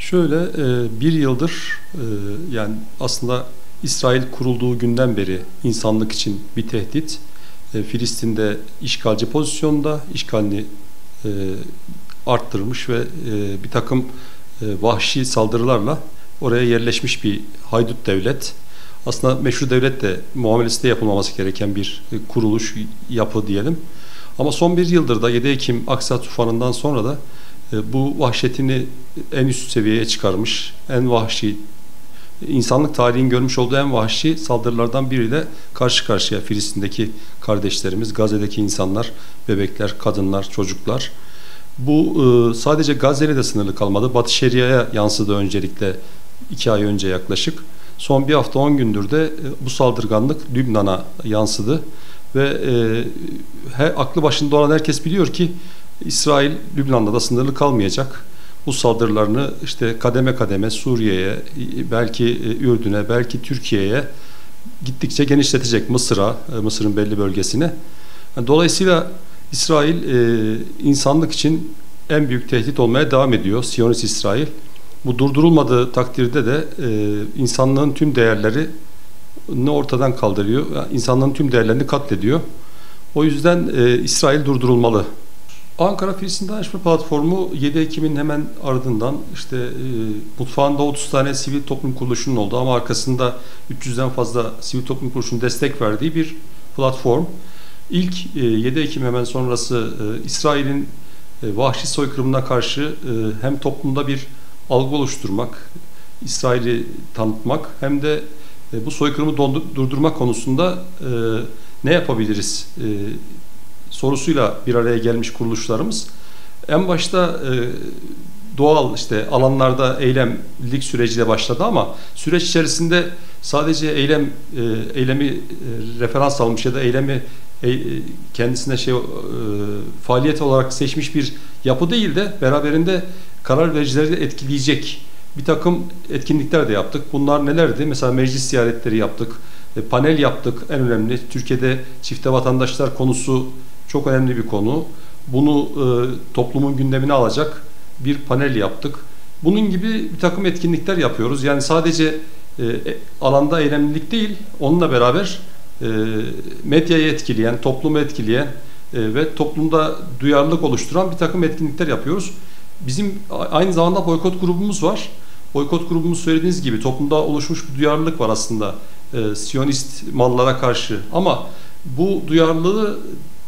Şöyle bir yıldır yani aslında İsrail kurulduğu günden beri insanlık için bir tehdit. Filistin'de işgalci pozisyonda işgalini e, arttırmış ve bir takım vahşi saldırılarla oraya yerleşmiş bir haydut devlet. Aslında meşru devlet de muamelesi de yapılmaması gereken bir kuruluş, yapı diyelim. Ama son bir yıldır da 7 Ekim Aksa tufanından sonra da bu vahşetini en üst seviyeye çıkarmış, en vahşi, insanlık tarihinin görmüş olduğu en vahşi saldırılardan biriyle karşı karşıya Filistin'deki kardeşlerimiz, Gazze'deki insanlar, bebekler, kadınlar, çocuklar. Bu sadece Gazze'yle de sınırlı kalmadı. Batı Şeria'ya yansıdı öncelikle 2 ay önce yaklaşık. Son bir hafta 10 gündür de bu saldırganlık Lübnan'a yansıdı. Ve aklı başında olan herkes biliyor ki İsrail Lübnan'da da sınırlı kalmayacak. Bu saldırılarını işte kademe kademe Suriye'ye, belki Ürdün'e, belki Türkiye'ye gittikçe genişletecek, Mısır'a, Mısır'ın belli bölgesine. Dolayısıyla İsrail insanlık için en büyük tehdit olmaya devam ediyor. Siyonist İsrail. Bu durdurulmadığı takdirde de insanlığın tüm değerlerini ortadan kaldırıyor. Yani insanlığın tüm değerlerini katlediyor. O yüzden İsrail durdurulmalı. Ankara Filistin Dayanışma Platformu 7 Ekim'in hemen ardından işte mutfağında 30 tane sivil toplum kuruluşunun olduğu ama arkasında 300'den fazla sivil toplum kuruluşunun destek verdiği bir platform. İlk 7 Ekim hemen sonrası İsrail'in vahşi soykırımına karşı hem toplumda bir algı oluşturmak, İsrail'i tanıtmak hem de bu soykırımı durdurmak konusunda ne yapabiliriz sorusuyla bir araya gelmiş kuruluşlarımız. En başta doğal işte alanlarda eylemlilik süreciyle başladı ama süreç içerisinde sadece eylemi referans almış ya da eylemi kendisine faaliyet olarak seçmiş bir yapı değil de beraberinde karar vericileri de etkileyecek bir takım etkinlikler de yaptık. Bunlar nelerdi? Mesela meclis ziyaretleri yaptık, panel yaptık. En önemli Türkiye'de çifte vatandaşlar konusu çok önemli bir konu. Bunu toplumun gündemine alacak bir panel yaptık. Bunun gibi bir takım etkinlikler yapıyoruz. Yani sadece alanda eylemlilik değil, onunla beraber medyayı etkileyen, toplumu etkileyen ve toplumda duyarlılık oluşturan bir takım etkinlikler yapıyoruz. Bizim aynı zamanda boykot grubumuz var. Boykot grubumuz söylediğiniz gibi toplumda oluşmuş bir duyarlılık var aslında Siyonist mallara karşı. Ama bu duyarlılığı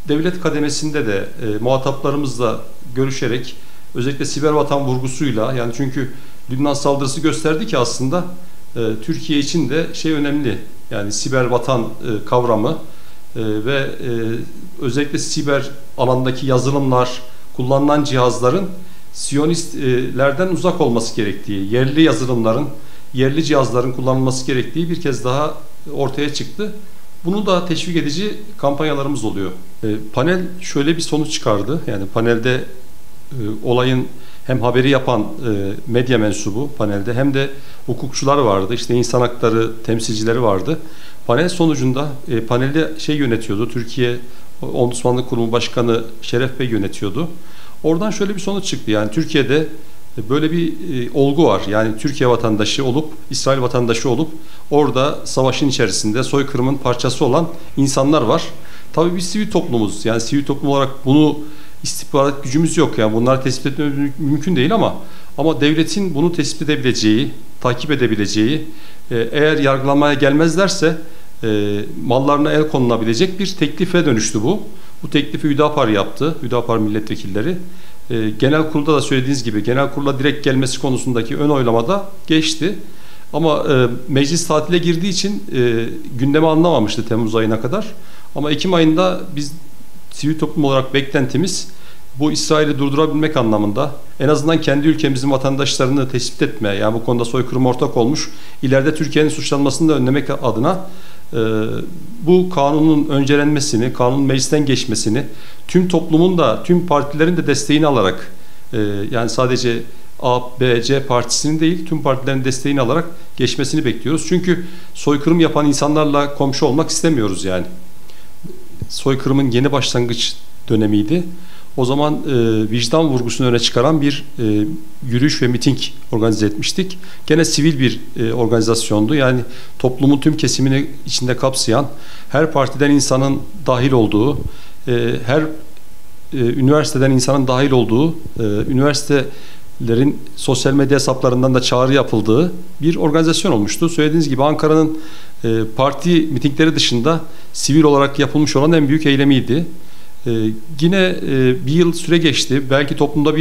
devlet kademesinde de muhataplarımızla görüşerek özellikle siber vatan vurgusuyla yani çünkü Lübnan saldırısı gösterdi ki aslında Türkiye için de önemli yani siber vatan kavramı ve özellikle siber alandaki yazılımlar, kullanılan cihazların Siyonistlerden uzak olması gerektiği, yerli yazılımların, yerli cihazların kullanılması gerektiği bir kez daha ortaya çıktı. Bunu da teşvik edici kampanyalarımız oluyor. Panel şöyle bir sonuç çıkardı. Yani panelde olayın hem haberi yapan medya mensubu panelde hem de hukukçular vardı. İşte insan hakları temsilcileri vardı. Panel sonucunda panelde yönetiyordu. Türkiye Ombudsmanlık Kurumu Başkanı Şeref Bey yönetiyordu. Oradan şöyle bir sonuç çıktı. Yani Türkiye'de böyle bir olgu var. Yani Türkiye vatandaşı olup, İsrail vatandaşı olup orada savaşın içerisinde soykırımın parçası olan insanlar var. Tabii biz sivil toplumuz. Yani sivil toplum olarak bunu istihbarat gücümüz yok. Yani bunları tespit etmemiz mümkün değil ama devletin bunu tespit edebileceği, takip edebileceği, eğer yargılamaya gelmezlerse mallarına el konulabilecek bir teklife dönüştü bu. Bu teklifi Hüdapar yaptı. Hüdapar milletvekilleri. Genel kurulda da söylediğiniz gibi genel kurula direkt gelmesi konusundaki ön oylamada geçti. Ama meclis tatile girdiği için gündeme alınamamıştı Temmuz ayına kadar. Ama Ekim ayında biz sivil toplum olarak beklentimiz bu İsrail'i durdurabilmek anlamında en azından kendi ülkemizin vatandaşlarını tespit etme, yani bu konuda soykırım ortak olmuş, ileride Türkiye'nin suçlanmasını da önlemek adına bu kanunun öncelenmesini, kanunun meclisten geçmesini, tüm toplumun da, tüm partilerin de desteğini alarak, yani sadece A, B, C partisinin değil, tüm partilerin desteğini alarak geçmesini bekliyoruz. Çünkü soykırım yapan insanlarla komşu olmak istemiyoruz yani. Soykırımın yeni başlangıç dönemiydi. O zaman vicdan vurgusunu öne çıkaran bir yürüyüş ve miting organize etmiştik. Gene sivil bir organizasyondu. Yani toplumun tüm kesimini içinde kapsayan, her partiden insanın dahil olduğu, her üniversiteden insanın dahil olduğu, üniversitelerin sosyal medya hesaplarından da çağrı yapıldığı bir organizasyon olmuştu. Söylediğiniz gibi Ankara'nın parti mitingleri dışında sivil olarak yapılmış olan en büyük eylemiydi. Yine bir yıl süre geçti. Belki toplumda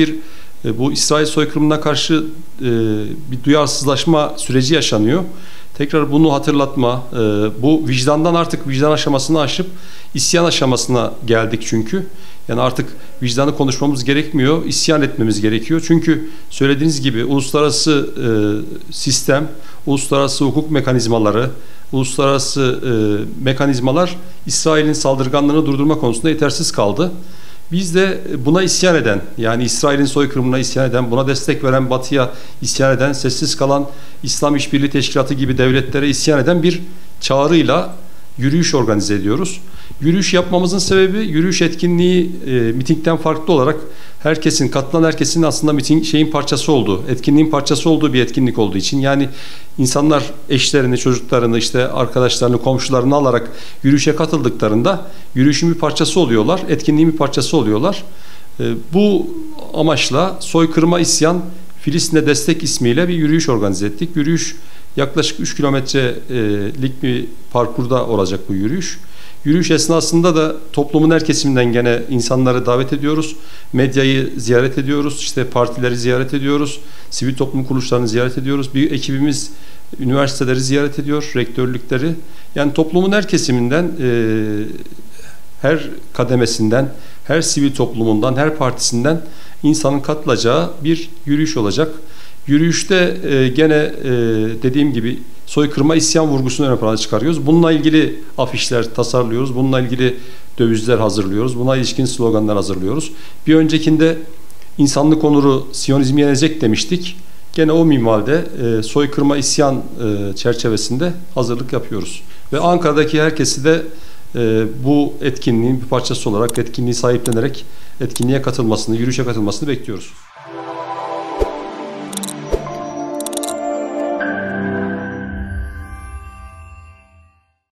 bu İsrail soykırımına karşı bir duyarsızlaşma süreci yaşanıyor. Tekrar bunu hatırlatma, bu vicdandan artık vicdan aşamasını aşıp isyan aşamasına geldik çünkü. Yani artık vicdanı konuşmamız gerekmiyor, isyan etmemiz gerekiyor. Çünkü söylediğiniz gibi uluslararası sistem, uluslararası hukuk mekanizmaları, uluslararası mekanizmalar İsrail'in saldırganlığını durdurma konusunda yetersiz kaldı. Biz de buna isyan eden, yani İsrail'in soykırımına isyan eden, buna destek veren Batı'ya isyan eden, sessiz kalan İslam İşbirliği Teşkilatı gibi devletlere isyan eden bir çağrıyla yürüyüş organize ediyoruz. Yürüyüş yapmamızın sebebi, yürüyüş etkinliği mitingden farklı olarak katılan herkesin aslında şeyin parçası olduğu, etkinliğin parçası olduğu bir etkinlik olduğu için, yani insanlar eşlerini, çocuklarını, işte arkadaşlarını, komşularını alarak yürüyüşe katıldıklarında yürüyüşün bir parçası oluyorlar, etkinliğin bir parçası oluyorlar. Bu amaçla Soykırıma İsyan, Filistin'e Destek ismiyle bir yürüyüş organize ettik. Yürüyüş yaklaşık 3 kilometrelik bir parkurda olacak bu yürüyüş. Yürüyüş esnasında da toplumun her kesiminden gene insanları davet ediyoruz. Medyayı ziyaret ediyoruz, işte partileri ziyaret ediyoruz, sivil toplum kuruluşlarını ziyaret ediyoruz. Bir ekibimiz üniversiteleri ziyaret ediyor, rektörlükleri. Yani toplumun her kesiminden, her kademesinden, her sivil toplumundan, her partisinden insanın katılacağı bir yürüyüş olacak. Yürüyüşte gene dediğim gibi soykırıma isyan vurgusunu ön plana çıkarıyoruz. Bununla ilgili afişler tasarlıyoruz. Bununla ilgili dövizler hazırlıyoruz. Buna ilişkin sloganlar hazırlıyoruz. Bir öncekinde insanlık onuru Siyonizmi yenecek demiştik. Gene o minvalde soykırıma isyan çerçevesinde hazırlık yapıyoruz. Ve Ankara'daki herkesi de bu etkinliğin bir parçası olarak etkinliği sahiplenerek etkinliğe katılmasını, yürüyüşe katılmasını bekliyoruz.